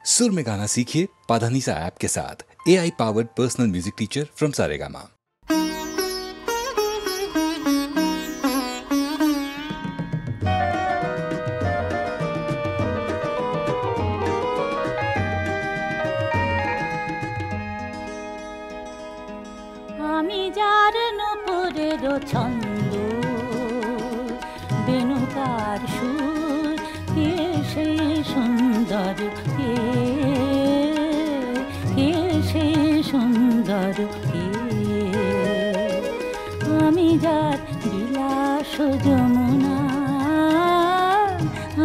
सुर में गाना सीखिए पाधानीसा ऐप के साथ। AI powered personal music teacher from Saregama. আমি যার নুপুরের ছন্দ বেনুকার সুর কে সেই সুন্দর কে সেই সুন্দর কে আমি যার বিলাস যমুনা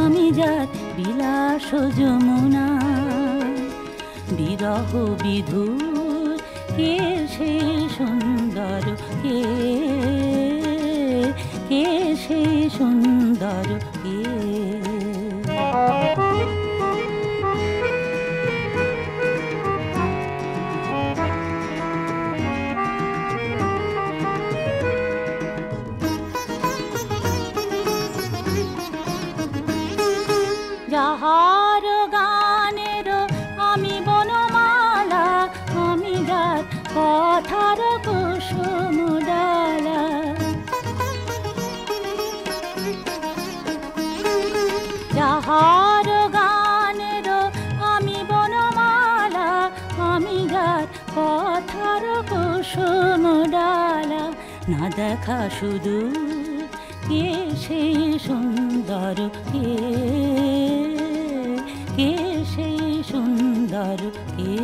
আমি যার বিলাস যমুনা বিরহ বিধুর কে সেই সুন্দর কে সেই সুন্দর কে যাহার গানের আমি বনমালা আমি যার কথার কুসুম ডালা যাহার গানের আমি বনমালা আমি যার কথার কুসুম ডালা না দেখা শুধু কে সেই সুন্দর কে সেই সুন্দর কে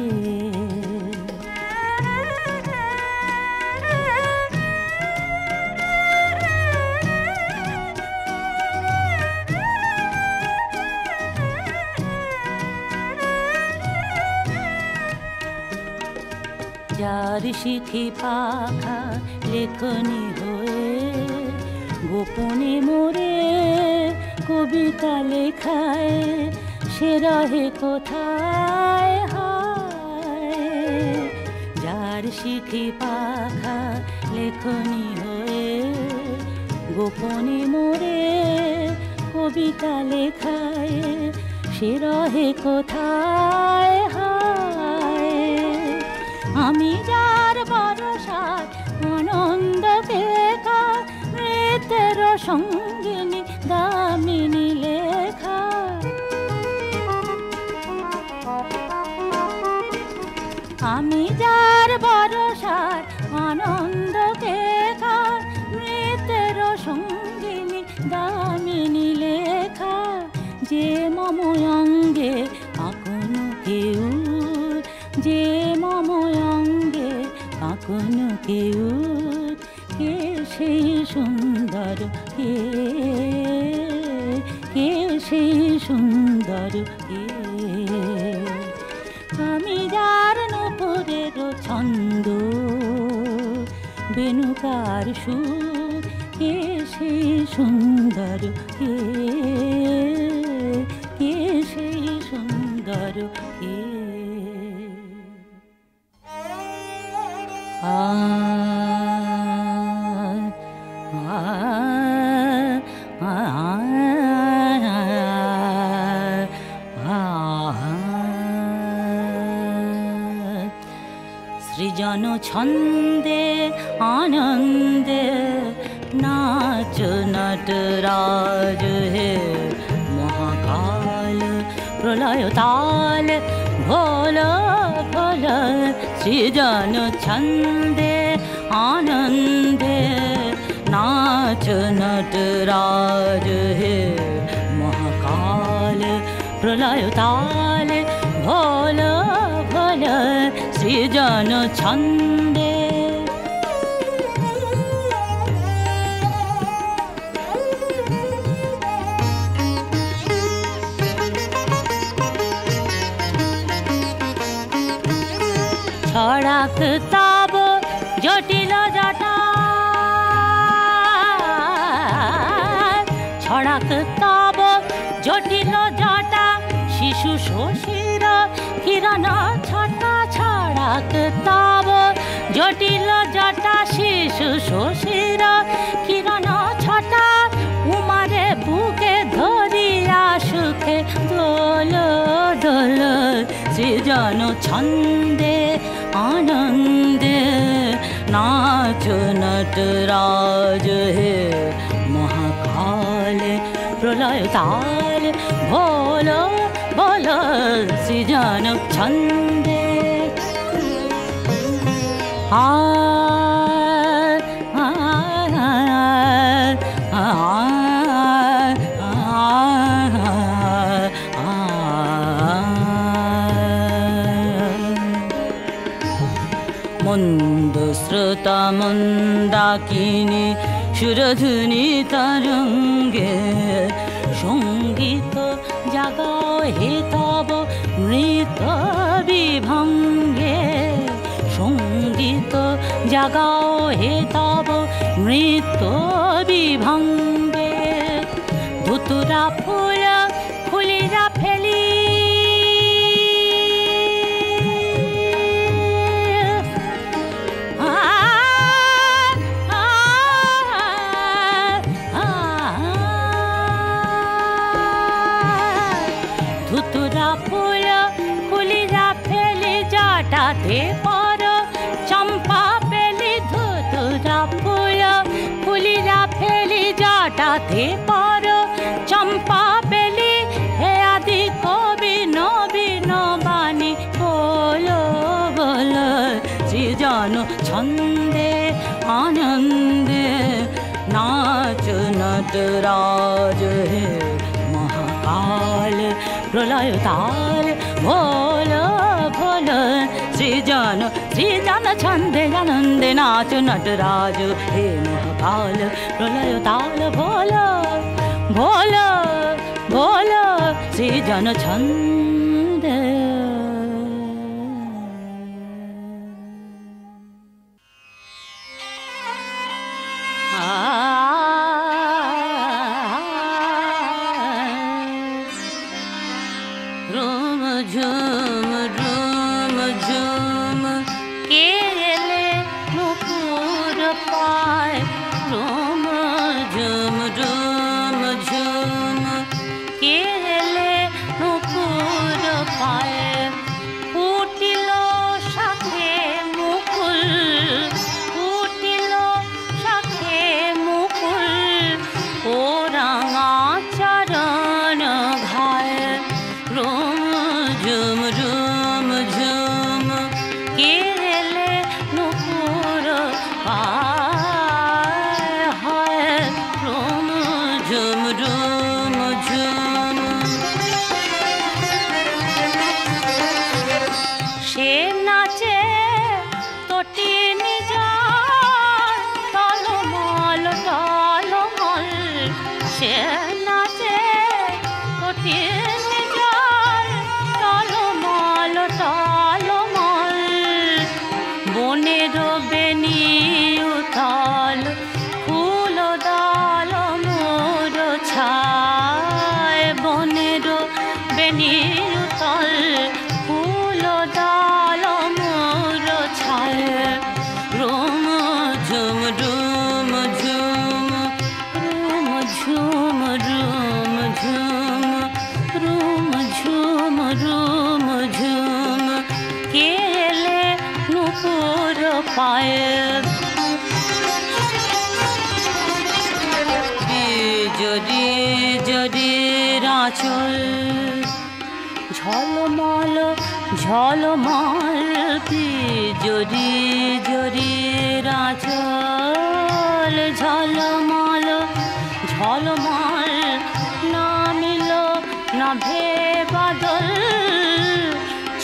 যার শিখি পাখা লেখনি হয়ে গোপনে মোরে কবিতা লেখায় সে রহে কোথায় হায় যার শিখি পাখা লেখনি হয়ে গোপনে মোরে কবিতা লেখায় সে রহে কোথায় হায় আমি যার বরসার আনন্দ বেকার মৃতের সঙ্গিনী দামিনী লেখা আমি যার বরসার আনন্দ বেকার মৃতের সঙ্গিনী দামিনী লেখা যে মম অঙ্গে আপনো কেউ যে মম অঙ্গে আপনো কেউ কে সেই সুন্দর কে সেই সুন্দর কে আমি যার নুপুরের ছন্দ বেনুকার সুর কে সেই সুন্দর কে সেই সুন্দর কে সৃজন ছন্দে আনন্দে নাচ নটরাজ হে মহাকাল প্রলয় তাল ভোল ভোল সৃজন ছন্দে আনন্দে নাচ নটরাজ হে মহাকাল প্রলয় তাল ভোল ভোল সৃজন ছন্দে ছড়াক তাব জটিল জটা ছড়াক তাব জটিল জটা শিশু শশীর কিরণ ছটা ছড়াক তাব জটিল জটা শিশু শশীর কিরণ ছটা উমারে বুকে ধরিয়া সুখে দোল দোল सृजन छंदे आनंदे नाच नटराज हे महाकाल प्रलय ताल बोल बोल सृजन छंदे मंदस्रुता मंदाकिनी सुरधुनी तरंगे संगीत जागाओ हे तब नृत विभंगे संगीत जागाओ हे तब नृत विभंगे धुतुरा फूल फुलिरा फेली थे पर चंपा पेली धुतुरा फूल फुलिरा फेली जाटा थे पर चंपा पेली हे आदि कवि नवीन बानी बोलो बोलो सृजन छंदे आनंदे नाच नटराज हे महाकाल प्रलय ताल बोलो बोलो सृजन सृजन छंदे आनंदे नाच नटराज हे महाकाल प्रलय ताल बोलो बोलो बोलो सृजन छंदे रोम झूम रोम झूम केले मुकुर पाए रोम झूम केले मुकुर पाए फुटिलो शाखे मुकुल फुटिलो शाखे मुकुल ओरांगा चरण घाय रोम झूम केले नुपुर पाए हाय रोम झूम সে নাচে তোটি নিজার টলমল টলমল সে নাচে তোটি নিজার টলমল টলমল বনের বেনি উথল ফুল ডাল মোর ছায় বনের বেনি উথল ফুল ডাল মোর ছায় রোম ঝুম রুম ঝুম রুম ঝুম রুম ঝুম রুম ঝুম রুম ঝুম কেলে নুপুর পায়ে যদি যদি রাচল ঝলমল ঝলমল যদি যদি রাচল ঝলমল ঝলমল নামিল নাভে বাদল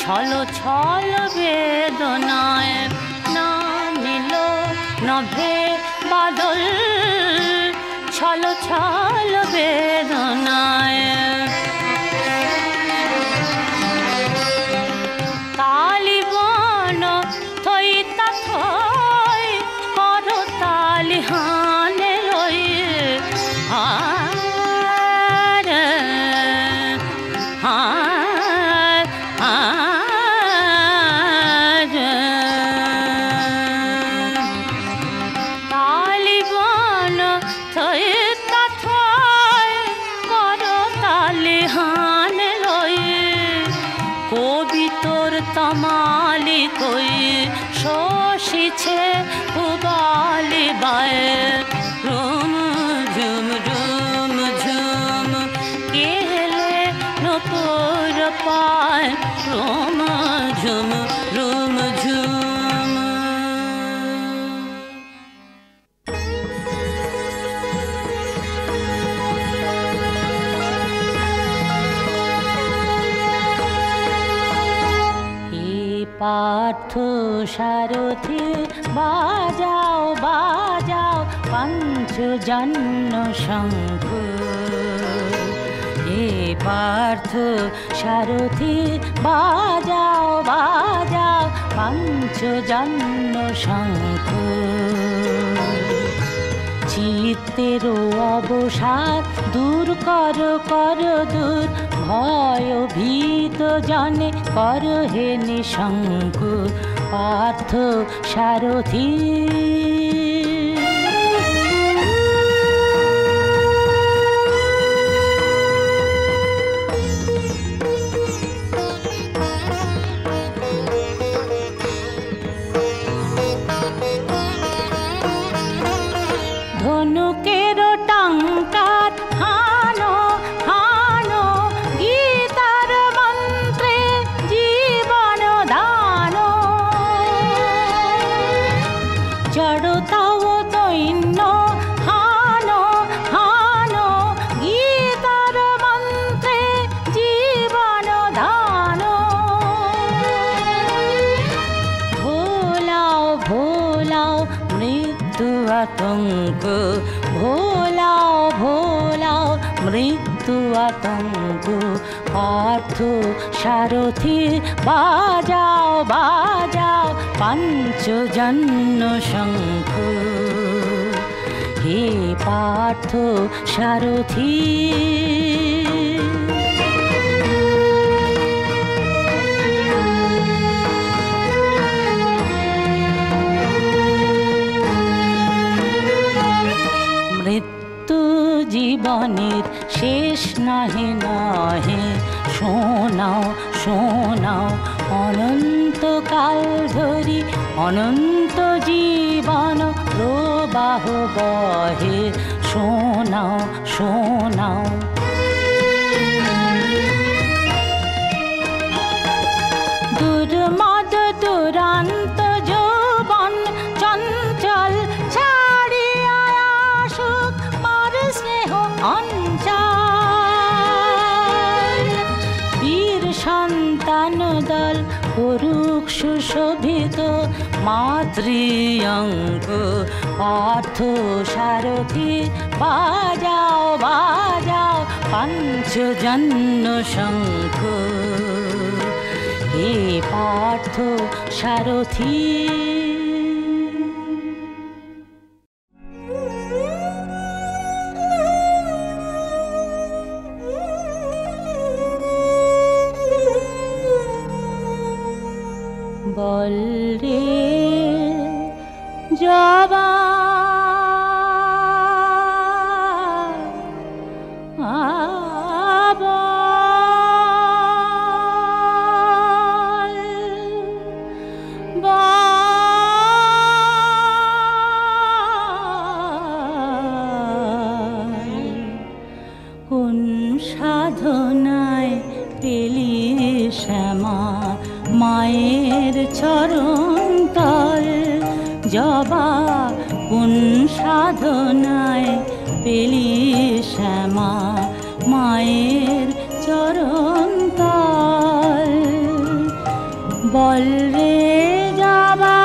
ছল ছল বেদনায় নামিল নাভে বাদল ছল ছল বেদনায় তালিবান থইতা থই কর তালিহানে রই হারে হারে তালিবান থইতা থই কর কবি তোর তমালি কই শোষিছে উবালি বায়ে রুম ঝুম ঝুম ঝুম কেলে নপুর পায় রুম ঝুম রুম ঝুম। পার্থ সারথি বাজাও বাজাও পঞ্চজন্য শঙ্খ। হে পার্থ সারথি বাজাও বাজাও পঞ্চজন্য শঙ্খ। চিত্তের অবসাদ দূর কর কর দূর ভয় ভীত জনে কর হে নিঃশঙ্ক পার্থ সারথি। ধনুকের টঙ্কার হানো হানো গীতার মন্ত্রে জীবন দান। জড়তাও দৈন্য হানো হানো গীতার মন্ত্রে জীবন দান। ভোলাও ভোলাও মৃত্যু আতঙ্ক ভোলাও ভোলাও মৃত্যু আতঙ্ক পার্থ সারথি বাজাও বাজাও পঞ্চজন্য শঙ্খ। হে পার্থ সারথি। মৃত্যু জীবনের শেষ নাহে নাহে শোনাও শোনাও অনন্তকাল ধরি অনন্ত জীবন প্রবাহ বহে শোনাও শোনাও। দুর্মদ দুরান্ত যৌবন চঞ্চল ছাড়িয়া আসুক মার স্নেহ অঞ্চল। বীর সন্তান দল করুক সুশোভিত মাতৃঅঙ্ক পার্থ সারথি বাজাও বাজাও পঞ্চজন্য শঙ্খ। হে পার্থ সারথি। বল রে জবান বল বল কোন সাধনায় পেলি শ্যামা মায়ের চরণ তল জবা কোন সাধনায় পেলি শ্যামা মায়ের চরণ তল। বল রে জবা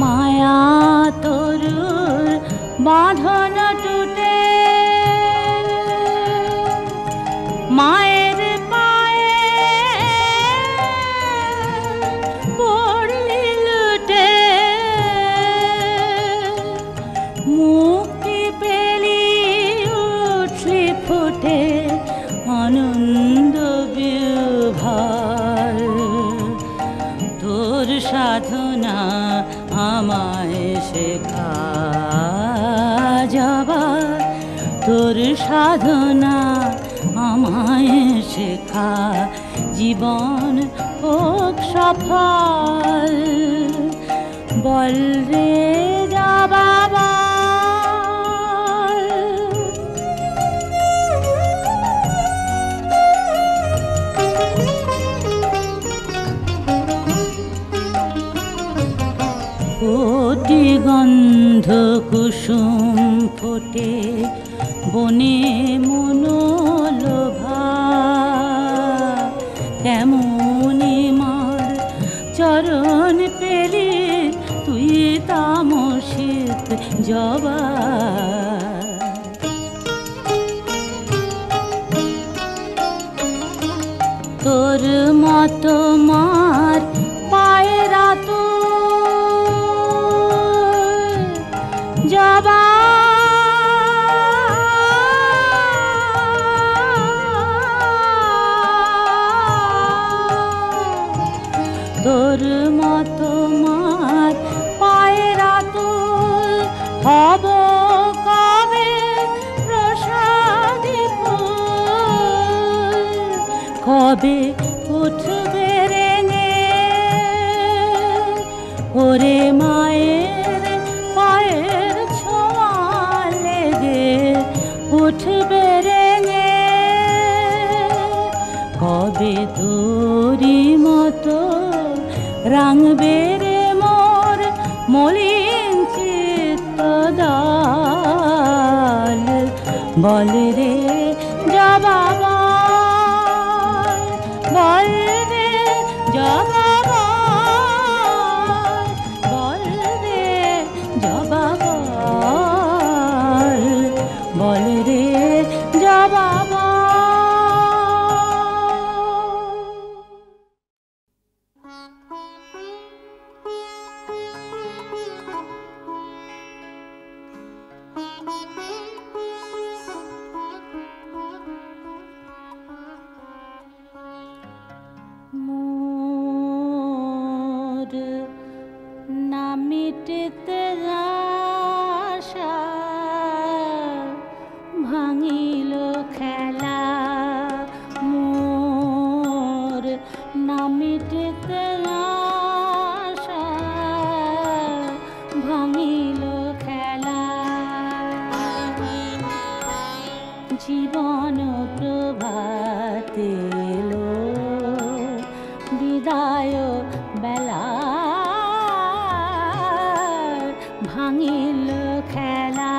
মায়া তরুর বাঁধন টুটে মায়ের পায়ে পড়লি লুটে। সাধনা আমায় শেখা যাবার, তোর সাধনা আমায় শেখা, জীবন হোক সফল, বল রে যাবা। কোটি গন্ধ কুসুম ফোটে বনে মনোলোভা, কেমনি মার চরণ পেলি তুই তামসিত জবা। তোর মতো মার পায়রা তো জবা, তোর মতো মার পায়রা তুল হব কবে প্রসাদী ফুল, কবে উঠবে রেঙে ওরে মায়ের পায়ের ছোঁয়া লেগে উঠবে রেঙে, কবে তোরি মতো রাঙবে রে মোর মলিন চিত্ত দল, বল রে জবা বল রে জবা, বল রে জবা বল রে জবা। মোর না মিটতে আশা ভাঙিল খেলা, মোর না মিটতে আশা ভাঙিল খেলা, জীবন প্রভাতে এলো বিদায় বেলা, ভাঙিল খেলা।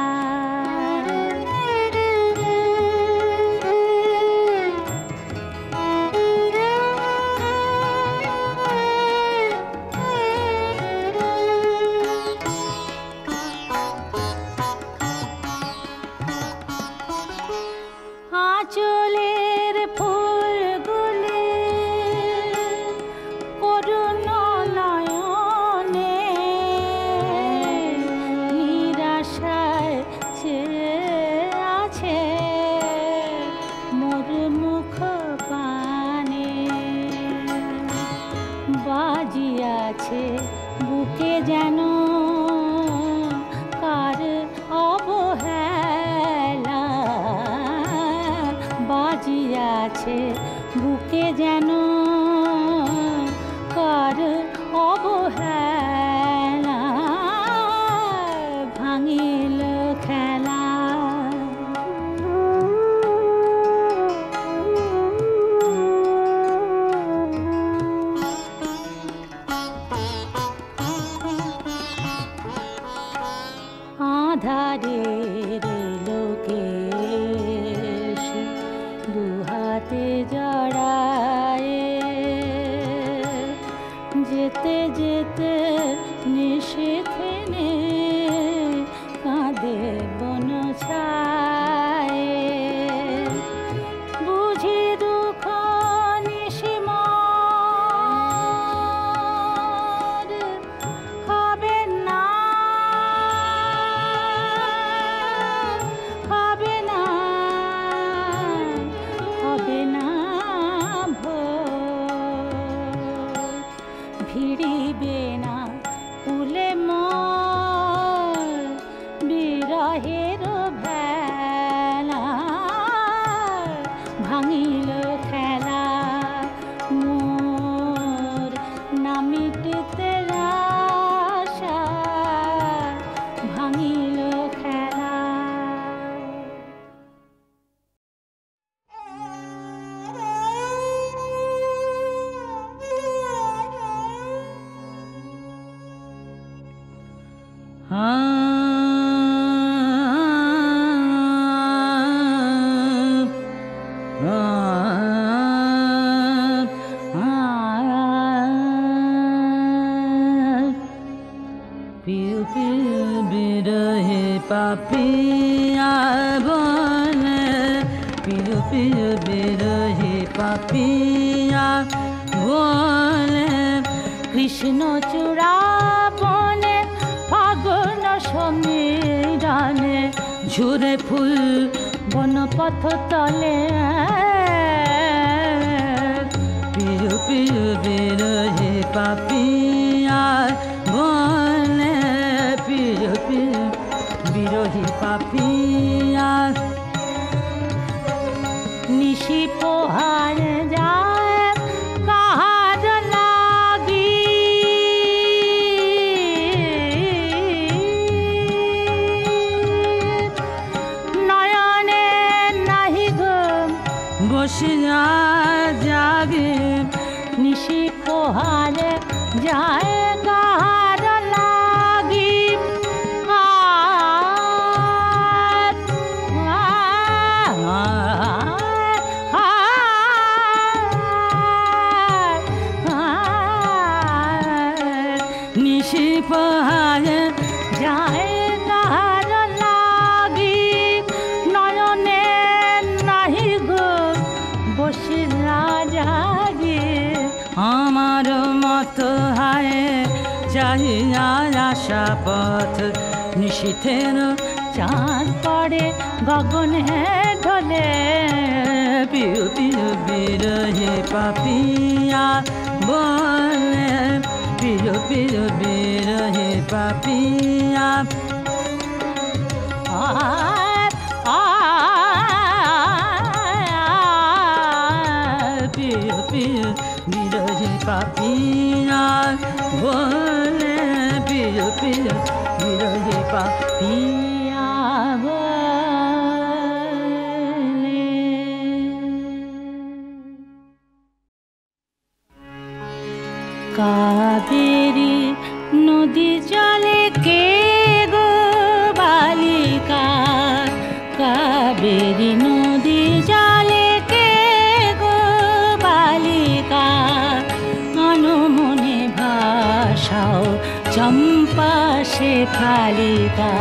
আঁচলের ফুলগুলি করুণ নয়নে নিরাশায় ছেয়ে আছে মোর মুখ পানে, বাজিয়াছে বুকে যেন কার অবহেলা, বাজিয়াছে বুকে যেন কার অবহেলা, ভাঙিল খেলা। আধারের লোকেশ দুহাতে জড়ায়, যেতে যেতে নিশিথিনে কাঁদে বন ছায়, বুঝি দুঃখ নিশিমার হবে না, হবে না, হবে না ভোর, ভিড়িবে না পিউ পিউ বিরহে পাপিয়া বনে, পিউ পিউ বিরহে পাপিয়া বনে, কৃষ্ণ চূড়া বনে ফাগুন সমীরণে, ঝুরে ফুল বনপথ তলে, পিউ পিউ বিরহে পাপিয়া বনে, পিউ পিউ বিরহে পাপিয়া। নিশি পোহার যায় কাহার লাগি, নয়নে নাহি ঘুম বসিয়া জাগে, নিশি পোহারে যায় কাহার লাগি, নিশি পাহাড়ে যায় কাহার লাগি, নয়নে নাহি ঘুম বসিয়া জাগে, আমার মত হায় চাহিয়া আশা পথ, নিশীথের চাঁদ পড়ে গগনে ঢলে, পিউ পিউ বিরহে পাপিয়া বনে, পিউ পিউ বিরহে পাপিয়া। পিউ পিউ বিরহে পাপিয়া বনে, পিউ পিউ বিরহে পাপিয়া বলে। কাবেরী নদী জলে কে গো বালিকা, কাবেরী নদী জলে কে গো বালিকা, মনে ভাষাও চম্পা সে ফালিকা,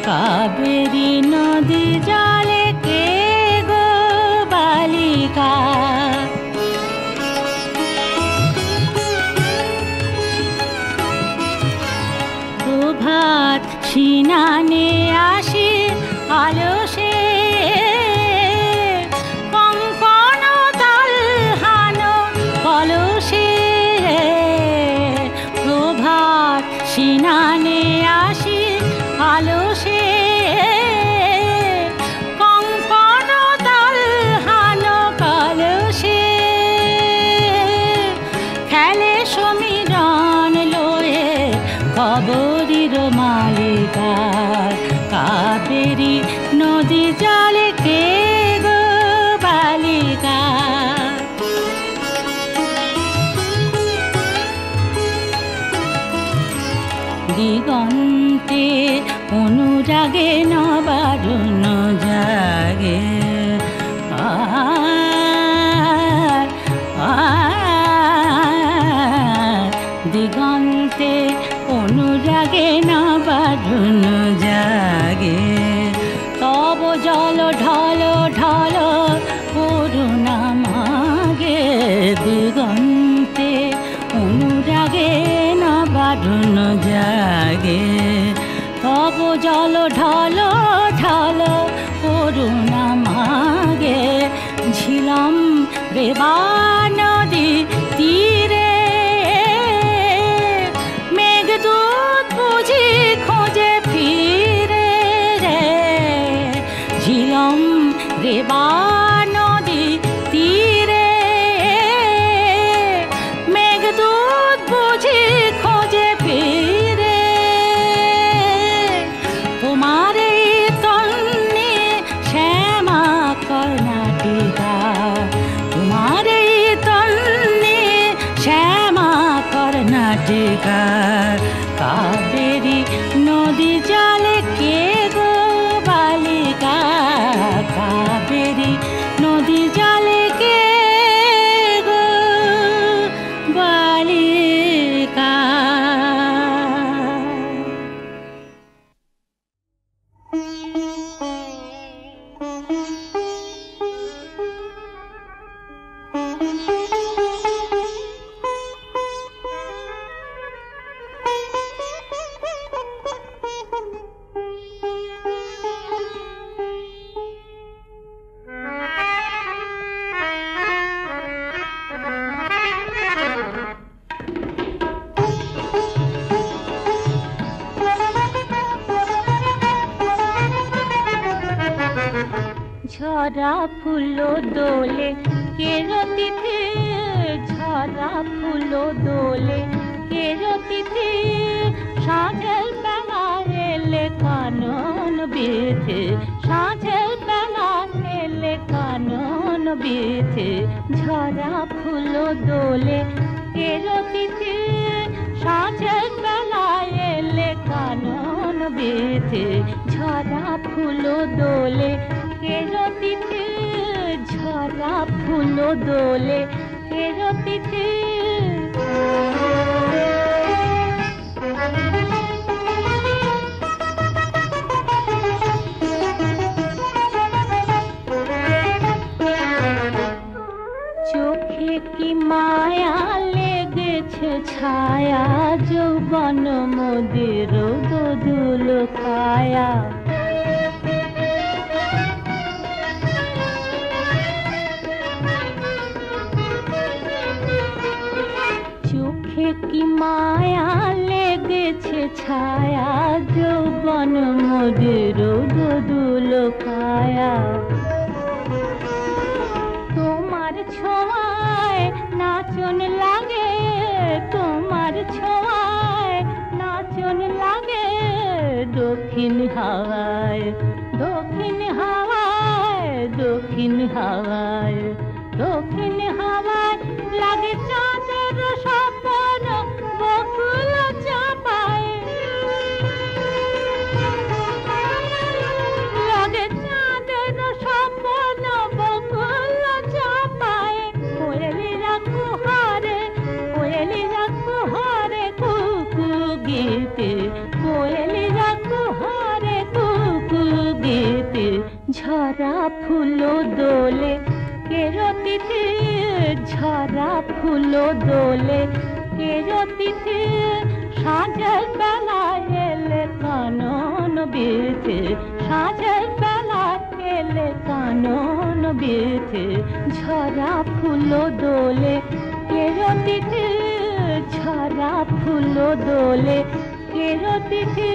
কাবেরী নদী জলে কে গো বালিকা। প্রভাত সিনানে আসি আলসে, কঙ্কণ তালহানো কলসে, প্রভাত সিনানে আসি আলসে, কঙ্কণ তালহানো কলসে, খেলে সমীরণ লয়ে খবরির মালিকা, কাবেরী নদী জলে কে গো বালিকা। দিগন্তে অনুরাগে নবারুণ জাগে, দিগন্তে অনুরাগে নবারুণ জাগে, তব জল ঢল ঢল করুণা মাগে, দিগন্তে অনুরাগে নবারুণ জাগে, তব জল ঢল ঢল করুণা মাগে, ঝিলম রেবা নদী তীরে, মেঘদূত বুঝি খোঁজে ফিরে রে, ঝিলম রেবা নদী তীরে, মেঘদূত বুঝি খোঁজে ফিরে, তোমার এই তন্নি শ্যামা কর্ণাটিকা, তোমার এই তন্নি শ্যামা কর্ণাটিকা, কাবেরী ঝরা ফুলো দোলে কেরতিতে, ঝরা ফুলো দোলে কেরতিতে, সাঁঝের বেলা এলে কানন বেঁধে, সাঁঝের বেলা এলে কানন বেঁধে, ঝরা ফুলো দোলে কেরতিতে, সাঁঝের বেলা এলে কানন বেঁধে, ঝরা ফুলো দোলে কেরতিতে, ঝরা ফুলো দোলে কেরতিতে। চোখে কি মায়া লেগেছে ছায়া, যৌবন মোদের দোদুল কায়া। চোখে কি মায়া লেগেছে ছায়া, যৌবন মোদের দোদুল কায়া। তোমার ছোঁয়ায় নাচন লাগে, তোমার ছোঁয়ায় নাচন লাগে, দক্ষিণ হাওয়ায়, দক্ষিণ হাওয়ায়, দক্ষিণ হাওয়ায়, দক্ষিণ হাওয়ায় লাগে চাঁদের স্বপ্ন বকুল চাপায়, লাগে চাঁদের স্বপ্ন বকুল চাপায়। কোয়েলিরা কুহারে, কোয়েলিরা কুহারে কুকু গীতে, কোয়েলিরা কুহারে কুকু গীতে, ঝরা ফুলো দোলে কেরতিতে, ঝরা ফুলো দোলে কেরতিতে, সাঁঝের বেলা এলে কানন বেঁধে, সাঁঝের বেলা এলে কানন বেঁধে, ঝরা ফুলো দোলে কেরতিতে, ঝরা ফুলো দোলে কেরতিতে।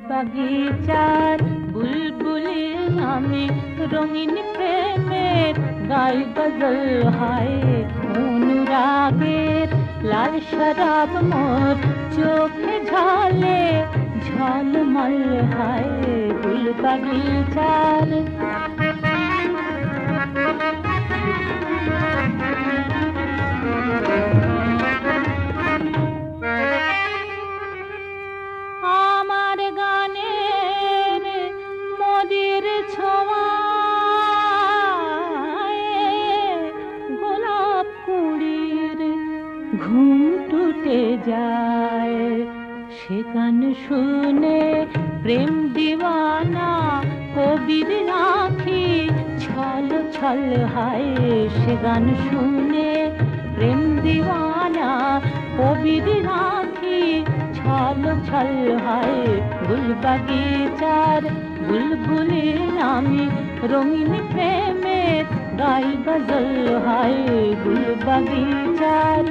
বাগিচার বুলবুলির নামে রঙিন প্রেমের গাই গজল হায়, অনুরাগের লাল শরাব মোর চোখে ঝালে ঝলমল হায়, গুল বাগিচার। আমার গানের মদির ছোঁয়ায় গোলাপ কুড়ির ঘুম টুটে যায়, সে গান শুনে প্রেম দিওয়ানা কবির আঁখি ছল ছল হায়, সে গান শুনে প্রেম দিওয়ানা কবির আঁখি ছল ছল হায়, গুল বাগিচার বুলবুলির নামে রঙিন প্রেমের গাই গজল হায়, গুল বাগিচার।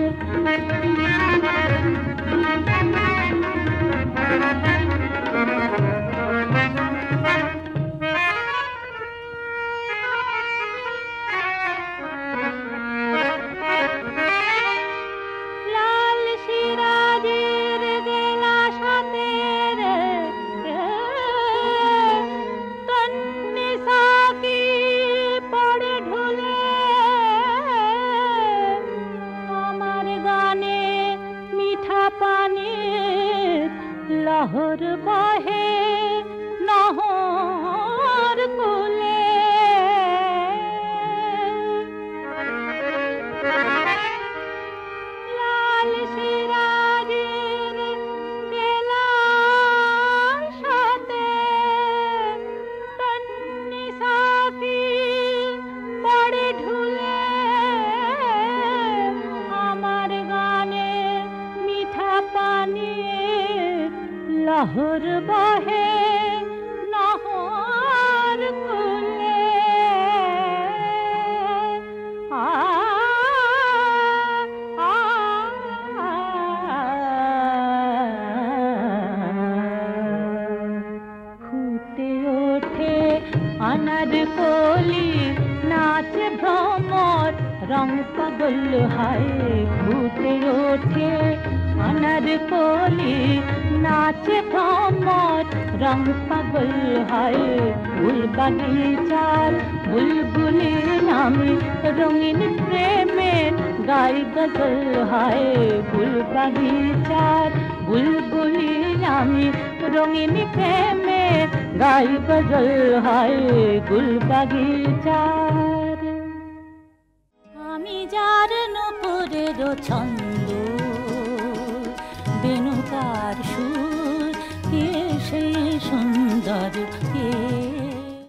লহর বহে আনার কলি নাচে ভ্রমর রং পাগল হায় ফুটে ওঠে আনার কলি নাচে ভ্রমর রং পাগল হায় ফুল বাগিচার বুলবুলি নামে রঙিন প্রেমের গাই গজল হায় ফুল বাগিচার বুলবুলি নামে রঙিন প্রেমের গাই গজল হায় ফুল বাগিচার আমি যার নূপুরের ছন্দ বেণুকার সুর কে সেই সুন্দর